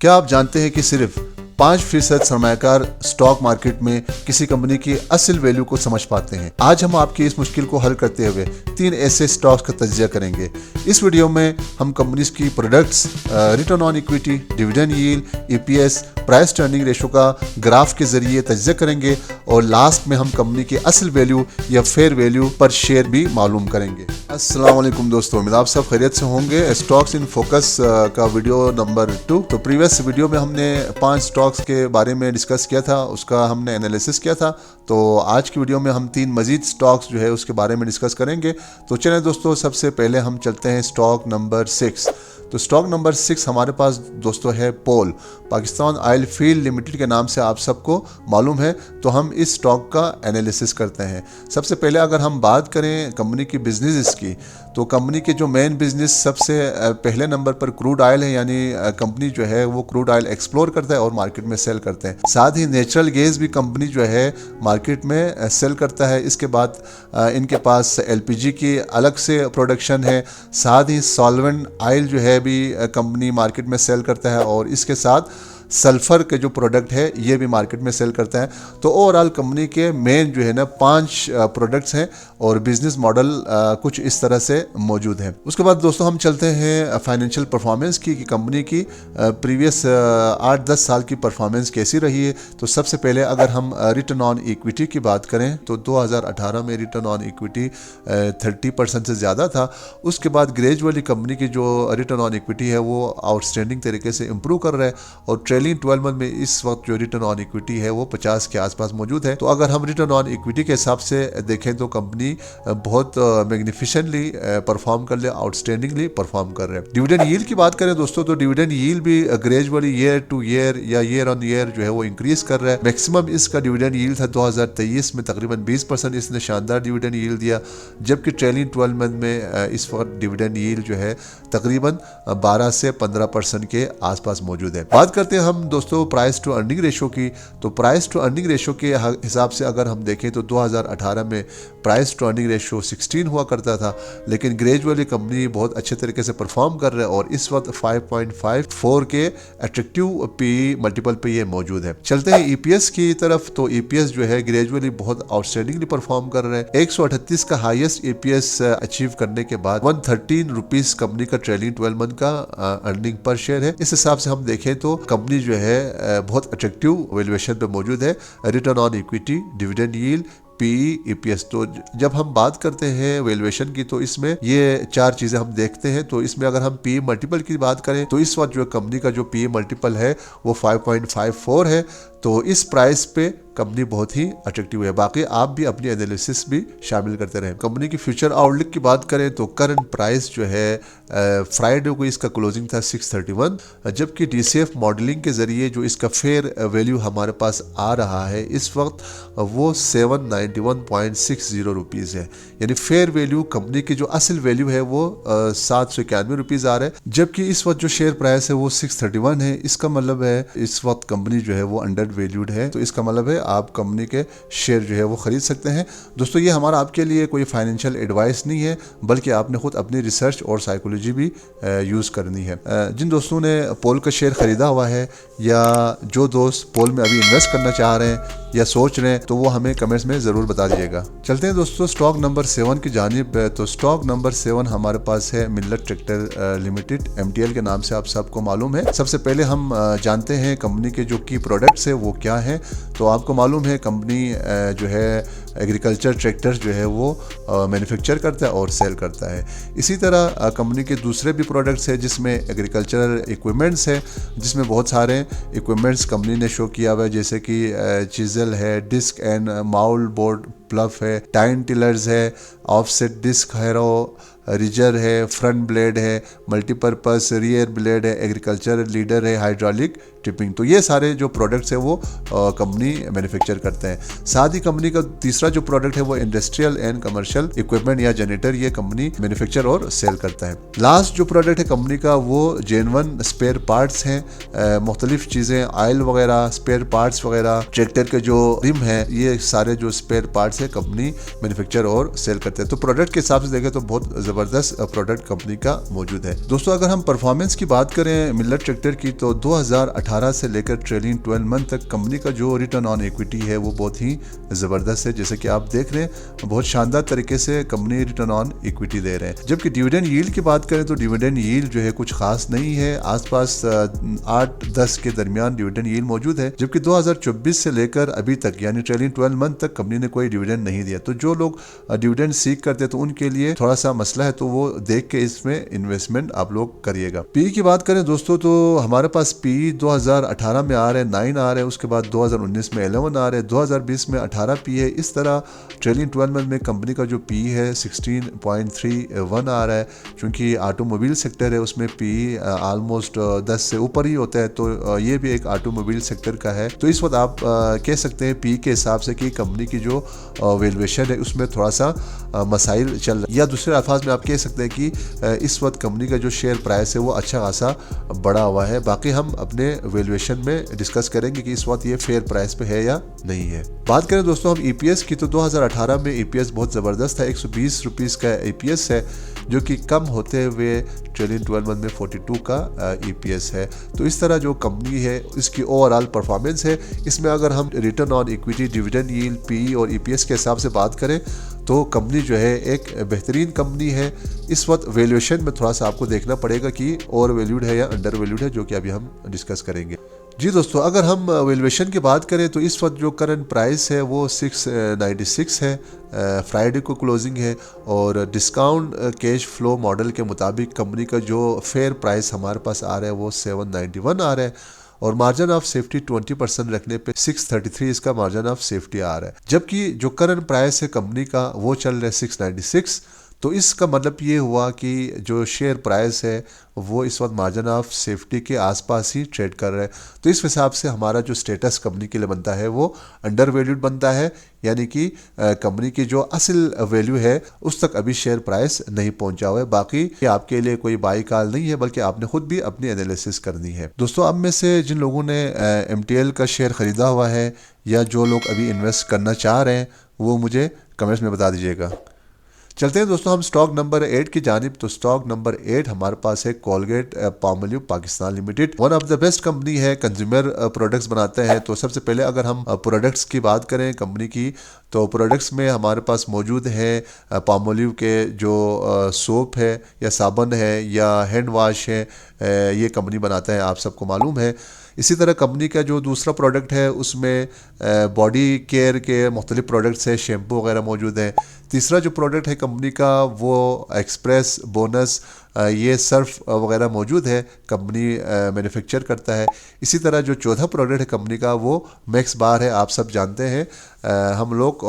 क्या आप जानते हैं कि सिर्फ 5% सरमायाकार स्टॉक मार्केट में किसी कंपनी की असल वैल्यू को समझ पाते हैं। आज हम आपकी इस मुश्किल को हल करते हुए 3 ऐसे स्टॉक्स का तज्जिया करेंगे। इस वीडियो में हम कंपनीज की products, return on equity, dividend yield, EPS, price to earning ratio का ग्राफ के जरिए तज्जिया करेंगे और लास्ट में हम कंपनी की असल वैल्यू या फेयर वैल्यू पर शेयर भी मालूम करेंगे। अस्सलाम वालेकुम दोस्तों, उम्मीद आप सब खैरियत से होंगे। स्टॉक्स इन फोकस का वीडियो नंबर 2। तो प्रीवियस वीडियो में हमने 5 स्टॉक्स के बारे में डिस्कस किया था, उसका हमने एनालिसिस किया था। तो आज की वीडियो में हम 3 मजीद स्टॉक्स जो है उसके बारे में डिस्कस करेंगे। तो चलें दोस्तों, सबसे पहले हम चलते हैं स्टॉक नंबर 6। तो स्टॉक नंबर 6 हमारे पास दोस्तों है पोल, पाकिस्तान ऑयल फील्ड लिमिटेड के नाम से आप सबको मालूम है। तो हम इस स्टॉक का एनालिसिस करते हैं। सबसे पहले अगर हम बात करें कंपनी की बिजनेस की, तो कंपनी के जो मेन बिजनेस सबसे पहले नंबर पर क्रूड ऑयल है, यानी कंपनी जो है वो क्रूड ऑयल एक्सप्लोर करता है और मार्केट में सेल करते हैं। साथ ही नेचुरल गैस भी कंपनी जो है मार्केट में सेल करता है। इसके बाद इनके पास एलपीजी की अलग से प्रोडक्शन है। साथ ही सॉल्वेंट ऑयल जो है भी कंपनी मार्केट में सेल करता है और इसके साथ सल्फर के जो प्रोडक्ट है ये भी मार्केट में सेल करता है। तो ओवरऑल कंपनी के मेन जो है ना 5 प्रोडक्ट्स हैं और बिजनेस मॉडल कुछ इस तरह से मौजूद है। उसके बाद दोस्तों हम चलते हैं फाइनेंशियल परफॉर्मेंस की कि कंपनी की प्रीवियस 8-10 साल की परफॉर्मेंस कैसी रही है। तो सबसे पहले अगर हम रिटर्न ऑन इक्विटी की बात करें तो 2018 में रिटर्न ऑन इक्विटी 30% से ज़्यादा था। उसके बाद ग्रेजुअली कंपनी की जो रिटर्न ऑन इक्विटी है वो आउटस्टैंडिंग तरीके से इम्प्रूव कर रहा है और ट्रेलिंग 12 मंथ में इस वक्त जो रिटर्न ऑन इक्विटी है वो 50 के आसपास मौजूद है। तो अगर हम रिटर्न ऑन इक्विटी के हिसाब से देखें तो कंपनी बहुत मैग्निफिशेंटली परफॉर्म कर ले, आउटस्टैंडिंगली परफॉर्म कर रहे हैं। डिविडेंड यील्ड की बात करें दोस्तों तो डिविडेंड यील्ड भी ग्रेजुअली ईयर टू ईयर या ईयर ऑन ईयर जो है वो इंक्रीज कर रहा है। मैक्सिमम इसका डिविडेंड यील्ड था 2023 में तकरीबन 20%। इसने शानदार डिविडेंड यील्ड दिया, जबकि ट्रेलिंग 12 मंथ में इस वक्त डिविडेंड यील्ड जो है तकरीबन 12 से 15% के आसपास मौजूद है। बात करते हैं हम दोस्तों प्राइस टू अर्निंग रेशो की। तो प्राइस टू अर्निंग रेशो के हिसाब से अगर हम देखें तो 2018 में प्राइस टू अर्निंग रेशो 16 हुआ करता था, लेकिन ग्रेजुअली कंपनी बहुत अच्छे तरीके से परफॉर्म कर रहा है और इस वक्त 5.54 के अट्रैक्टिव पी मल्टीपल पे ये मौजूद है। चलते हैं ईपीएस की तरफ। तो ईपीएस जो है ग्रेजुअली बहुत आउटस्टैंडिंगली परफॉर्म कर रहे हैं। 138 का हाईएस्ट ईपीएस अचीव करने के बाद 113 रुपीज कंपनी का ट्रेलिंग 12 मंथ का अर्निंग पर शेयर है। इस हिसाब से हम देखें तो कंपनी जो है बहुत अट्रैक्टिव वैल्यूएशन पे मौजूद है। Return on equity, dividend yield, P, EPS. तो जब हम बात करते हैं वैल्यूएशन की तो इसमें ये 4 चीजें हम देखते हैं। तो इसमें अगर हम पी मल्टीपल की बात करें तो इस वक्त जो कंपनी का जो पी मल्टीपल है वो 5.54 है। तो इस प्राइस पे कंपनी बहुत ही अट्रैक्टिव है। बाकी आप भी अपनी एनालिसिस भी शामिल करते रहें। कंपनी की फ्यूचर आउटलुक की बात करें तो करंट प्राइस जो है फ्राइडे को इसका क्लोजिंग था 631, जबकि डीसीएफ मॉडलिंग के जरिए जो इसका फेयर वैल्यू हमारे पास आ रहा है इस वक्त वो 791.60 रुपीज़ है। यानी फेयर वैल्यू कंपनी की जो असल वैल्यू है वो 791 रुपीज़ आ रहा है, जबकि इस वक्त जो शेयर प्राइस है वो 631 है। इसका मतलब है इस वक्त कंपनी जो है वो अंडर वैल्यूड है। तो इसका मतलब है आप कंपनी के शेयर जो है वो खरीद सकते हैं। दोस्तों ये हमारा आपके लिए कोई फाइनेंशियल एडवाइस नहीं है, बल्कि आपने खुद अपनी रिसर्च और साइकोलॉजी भी यूज़ करनी है। जिन दोस्तों ने पोल का शेयर खरीदा हुआ है या जो दोस्त पोल में अभी इन्वेस्ट करना चाह रहे हैं या सोच रहे हैं तो वो हमें कमेंट्स में ज़रूर बता दीजिएगा। चलते हैं दोस्तों स्टॉक नंबर 7 की जानिब। तो स्टॉक नंबर 7 हमारे पास है मिल्लत ट्रैक्टर लिमिटेड, MTL के नाम से आप सबको मालूम है। सबसे पहले हम जानते हैं कंपनी के जो की प्रोडक्ट्स है वो क्या है। तो आपको मालूम है कंपनी जो है एग्रीकल्चर ट्रैक्टर जो है वो मैन्युफैक्चर करता है और सेल करता है। इसी तरह कंपनी के दूसरे भी प्रोडक्ट्स है जिसमें एग्रीकल्चरल इक्विपमेंट्स है, जिसमें बहुत सारे इक्विपमेंट्स कंपनी ने शो किया हुआ है, जैसे कि चीजल है, डिस्क एंड माउल बोर्ड प्लफ है, टाइन टिलर्स है, ऑफसेट डिस्क हैरो, रिजर है, फ्रंट ब्लेड है, मल्टीपर्पस रियर ब्लेड है, एग्रीकल्चर लीडर है, हाइड्रोलिक टिपिंग। तो ये सारे जो प्रोडक्ट्स है वो कंपनी मैन्युफैक्चर करते हैं। साथ ही कंपनी का तीसरा जो प्रोडक्ट है वो इंडस्ट्रियल एंड कमर्शियल इक्विपमेंट या जनरेटर, ये कंपनी मैन्युफैक्चर और सेल करता है। लास्ट जो प्रोडक्ट है कंपनी का वो जेन्युइन स्पेयर पार्ट्स हैं। मुख्तलिफ चीज़ें, ऑयल वगैरह, स्पेयर पार्ट्स वगैरह, ट्रैक्टर के जो रिम है, ये सारे जो स्पेयर पार्ट्स है कंपनी मैन्युफैक्चर और सेल करते हैं। तो प्रोडक्ट के हिसाब से देखें तो बहुत ज़बरदस्त प्रोडक्ट कंपनी का मौजूद है। दोस्तों अगर हम परफॉर्मेंस की बात करें मिलर ट्रैक्टर की, तो 2018 से लेकर ट्रेलिंग 12 मंथ तक कंपनी का जो रिटर्न ऑन इक्विटी है वो बहुत ही ज़बरदस्त है। जैसे कि आप देख रहे हैं बहुत शानदार तरीके से कंपनी रिटर्न ऑन इक्विटी दे रहे हैं। जबकि डिविडेंड यील्ड की बात करें तो डिविडेंड यील्ड जो है कुछ खास नहीं है, आसपास 8-10 के दरमियान डिविडेंड यील्ड मौजूद है। जबकि 2024 से लेकर अभी तक यानी ट्रेलिंग 12 मंथ तक कंपनी ने कोई डिविडेंड नहीं दिया। तो जो लोग डिविडेंड सीख करते तो उनके लिए थोड़ा सा मसला है, तो वो देख के इसमें इन्वेस्टमेंट आप लोग करिएगा। पी की बात करें दोस्तों तो हमारे पास पी 2018 में आ रहे हैं 9 आ रहे हैं, उसके बाद 2019 में 11 आ रहे हैं, 2020 में 18 पी है। इस तरह ट्रेलिंग 12 मंथ में कंपनी का जो पी है 16.31 आ रहा है। क्योंकि ऑटोमोबाइल सेक्टर है उसमें पी ऑलमोस्ट 10 से ऊपर ही होता है, तो ये भी एक ऑटोमोबाइल सेक्टर का है। तो इस वक्त आप कह सकते हैं पी के हिसाब से कि कंपनी की जो वैल्यूएशन है उसमें थोड़ा सा मसाइल चल रहा है, या दूसरे अल्फाज में आप कह सकते हैं कि इस वक्त कंपनी का जो शेयर प्राइस है वो अच्छा खासा बढ़ा हुआ है। बाकी हम अपने वैल्यूएशन में डिस्कस करेंगे कि इस वक्त ये फेयर प्राइस पे है या नहीं है। बात करें दोस्तों हम ईपीएस की, तो 2018 में ईपीएस बहुत ज़बरदस्त है, 120 रुपीज़ का ईपीएस है, जो कि कम होते हुए ट्रेलिंग 12 मंथ में 42 का ईपीएस है। तो इस तरह जो कंपनी है इसकी ओवरऑल परफॉर्मेंस है। इसमें अगर हम return on equity, dividend yield, P और ईपीएस के हिसाब से बात करें तो कंपनी जो है एक बेहतरीन कंपनी है। इस वक्त वैल्यूएशन में थोड़ा सा आपको देखना पड़ेगा कि ओवर वैल्यूड है या अंडर वैल्यूड है, जो कि अभी हम डिस्कस करेंगे। जी दोस्तों अगर हम वैल्यूएशन की बात करें तो इस वक्त जो करंट प्राइस है वो 696 है, फ्राइडे को क्लोजिंग है, और डिस्काउंट कैश फ्लो मॉडल के मुताबिक कंपनी का जो फेयर प्राइस हमारे पास आ रहा है वो 791 आ रहा है, और मार्जिन ऑफ सेफ्टी 20% रखने पे 633 इसका मार्जिन ऑफ सेफ्टी आ रहा है। जबकि जो करंट प्राइस है कंपनी का वो चल रहा है 696। तो इसका मतलब ये हुआ कि जो शेयर प्राइस है वो इस वक्त मार्जिन ऑफ सेफ्टी के आसपास ही ट्रेड कर रहा है। तो इस हिसाब से हमारा जो स्टेटस कंपनी के लिए बनता है वो अंडर वैल्यूड बनता है, यानी कि कंपनी की जो असल वैल्यू है उस तक अभी शेयर प्राइस नहीं पहुंचा हुआ है। बाकी ये आपके लिए कोई बाई कॉल नहीं है, बल्कि आपने खुद भी अपनी एनालिसिस करनी है। दोस्तों अब में से जिन लोगों ने MTL का शेयर खरीदा हुआ है या जो लोग अभी इन्वेस्ट करना चाह रहे हैं वो मुझे कमेंट्स में बता दीजिएगा। चलते हैं दोस्तों हम स्टॉक नंबर 8 की जानिब। तो स्टॉक नंबर 8 हमारे पास है Colgate Palmolive Pakistan limited. One of the best company है, कंज्यूमर प्रोडक्ट्स बनाते हैं। तो सबसे पहले अगर हम प्रोडक्ट्स की बात करें कंपनी की, तो प्रोडक्ट्स में हमारे पास मौजूद है पामोलिव के जो सोप है या साबुन है या हैंड वाश है, ये कंपनी बनाता है, आप सबको मालूम है। इसी तरह कंपनी का जो दूसरा प्रोडक्ट है उसमें बॉडी केयर के मुख्तलिफ प्रोडक्ट्स है, शैम्पू वगैरह मौजूद है। तीसरा जो प्रोडक्ट है कंपनी का वो एक्सप्रेस बोनस, ये सर्फ वगैरह मौजूद है, कंपनी मैन्युफैक्चर करता है। इसी तरह जो चौथा प्रोडक्ट है कंपनी का वो मैक्स बार है, आप सब जानते हैं, हम लोग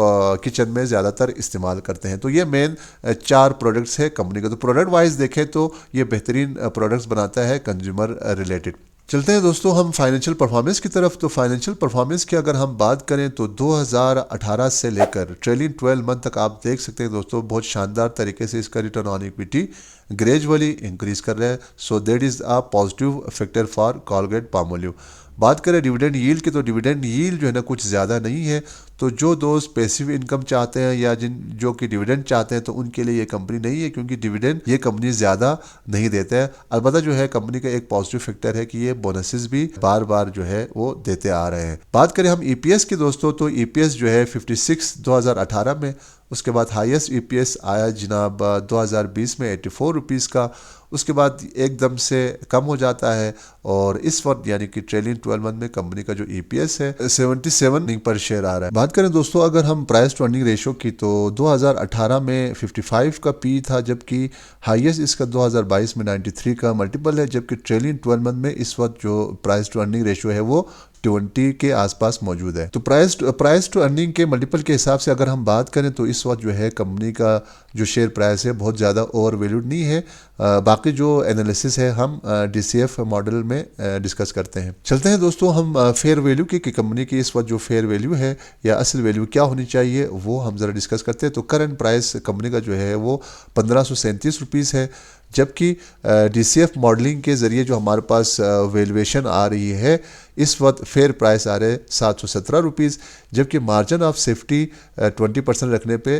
किचन में ज़्यादातर इस्तेमाल करते हैं। तो ये मेन 4 प्रोडक्ट्स है कंपनी का। तो प्रोडक्ट वाइज देखें तो ये बेहतरीन प्रोडक्ट्स बनाता है कंज्यूमर रिलेटेड। चलते हैं दोस्तों हम फाइनेंशियल परफॉर्मेंस की तरफ। तो फाइनेंशियल परफॉर्मेंस की अगर हम बात करें तो 2018 से लेकर ट्रेलिंग 12 मंथ तक आप देख सकते हैं दोस्तों बहुत शानदार तरीके से इसका return on equity gradually increase कर रहा है। So that is a positive factor for Colgate Palmolive. बात करें डिविडेंड यील्ड की, तो डिविडेंड यील्ड जो है ना कुछ ज़्यादा नहीं है। तो जो दोस्त पैसिव इनकम चाहते हैं या जो कि डिविडेंड चाहते हैं तो उनके लिए ये कंपनी नहीं है, क्योंकि डिविडेंड ये कंपनी ज़्यादा नहीं देते हैं। अलबत्ता जो है कंपनी का एक पॉजिटिव फैक्टर है कि ये बोनसेस भी बार बार जो है वो देते आ रहे हैं। बात करें हम ईपीएस की दोस्तों, तो ईपीएस जो है 56 2018 में, उसके बाद हाईएस्ट ईपीएस आया जनाब 2020 में 84 रुपीज़ का, उसके बाद एकदम से कम हो जाता है, और इस वक्त यानी कि ट्रेलिंग 12 मंथ में कंपनी का जो ईपीएस है 77 पर शेयर आ रहा है। बात करें दोस्तों अगर हम प्राइस टू अर्निंग रेशो की, तो 2018 में 55 का पी था, जबकि हाईएस्ट इसका 2022 में 93 का मल्टीपल है, जबकि ट्रेलिंग 12 मंथ में इस वक्त जो प्राइस टू अर्निंग रेशो है वो 20 के आसपास मौजूद है। तो प्राइस टू अर्निंग के मल्टीपल के हिसाब से अगर हम बात करें तो इस वक्त जो है कंपनी का जो शेयर प्राइस है बहुत ज़्यादा ओवर वैल्यूड नहीं है। बाकी जो एनालिसिस है हम DCF मॉडल में डिस्कस करते हैं। चलते हैं दोस्तों हम फेयर वैल्यू की कि कंपनी की इस वक्त जो फेयर वैल्यू है या असल वैल्यू क्या होनी चाहिए वो हम ज़रा डिस्कस करते हैं। तो करंट प्राइस कंपनी का जो है वो 1537 रुपीज़ है, जबकि DCF मॉडलिंग के ज़रिए जो हमारे पास वैल्यूएशन आ रही है इस वक्त फेयर प्राइस आ रहे हैं 717 रुपीज़, जबकि मार्जिन ऑफ सेफ्टी 20% रखने पे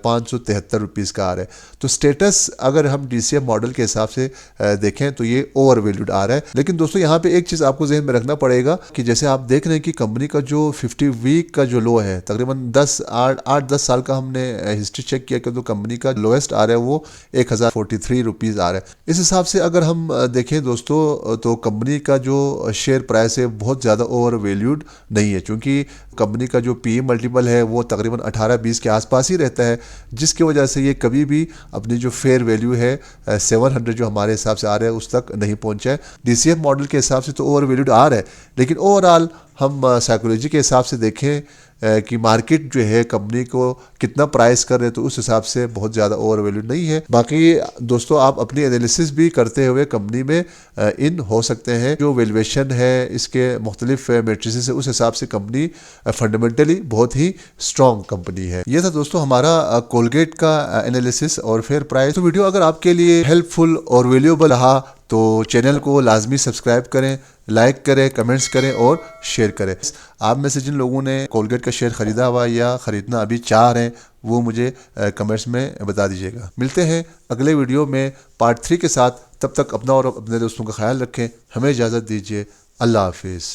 573 रुपीज़ का आ रहा है। तो स्टेटस अगर हम DCF मॉडल के हिसाब से देखें तो ये ओवर वैल्यूड आ रहा है। लेकिन दोस्तों यहाँ पे एक चीज़ आपको जहन में रखना पड़ेगा कि जैसे आप देख रहे हैं कि कंपनी का जो 50 वीक का जो लो है तकरीबन 8-10 साल का हमने हिस्ट्री चेक किया कि तो कंपनी का लोएस्ट आ रहा है वो 1043 रुपीज़ आ रहा है। इस हिसाब से अगर हम देखें दोस्तों तो कंपनी का जो शेयर प्राइस है बहुत ज़्यादा ओवर वैल्यूड नहीं है, क्योंकि कंपनी का जो PE मल्टीपल है वो तकरीबन 18-20 के आसपास ही रहता है, जिसकी वजह से ये कभी भी अपनी जो फेयर वैल्यू है 700 जो हमारे हिसाब से आ रहा है उस तक नहीं पहुंचा है। DCF मॉडल के हिसाब से तो ओवर वैल्यूड आ रहा है, लेकिन ओवरऑल हम साइकोलॉजी के हिसाब से देखें कि मार्केट जो है कंपनी को कितना प्राइस कर रहे हैं तो उस हिसाब से बहुत ज़्यादा ओवर वैल्यू नहीं है। बाकी दोस्तों आप अपनी एनालिसिस भी करते हुए कंपनी में इन हो सकते हैं। जो वैल्यूएशन है इसके मुख्तलिफ मैट्रिसेस है उस हिसाब से कंपनी फंडामेंटली बहुत ही स्ट्रॉन्ग कंपनी है। ये था दोस्तों हमारा कोलगेट का एनालिसिस और फेयर प्राइस। तो वीडियो अगर आपके लिए हेल्पफुल और वैल्यूएबल रहा तो चैनल को लाजमी सब्सक्राइब करें, लाइक करें, कमेंट्स करें और शेयर करें। आप में से जिन लोगों ने कोलगेट का शेयर ख़रीदा हुआ या ख़रीदना अभी चाह रहे हैं वो मुझे कमेंट्स में बता दीजिएगा। मिलते हैं अगले वीडियो में पार्ट 3 के साथ। तब तक अपना और अपने दोस्तों का ख्याल रखें। हमें इजाज़त दीजिए। अल्लाह हाफिज़।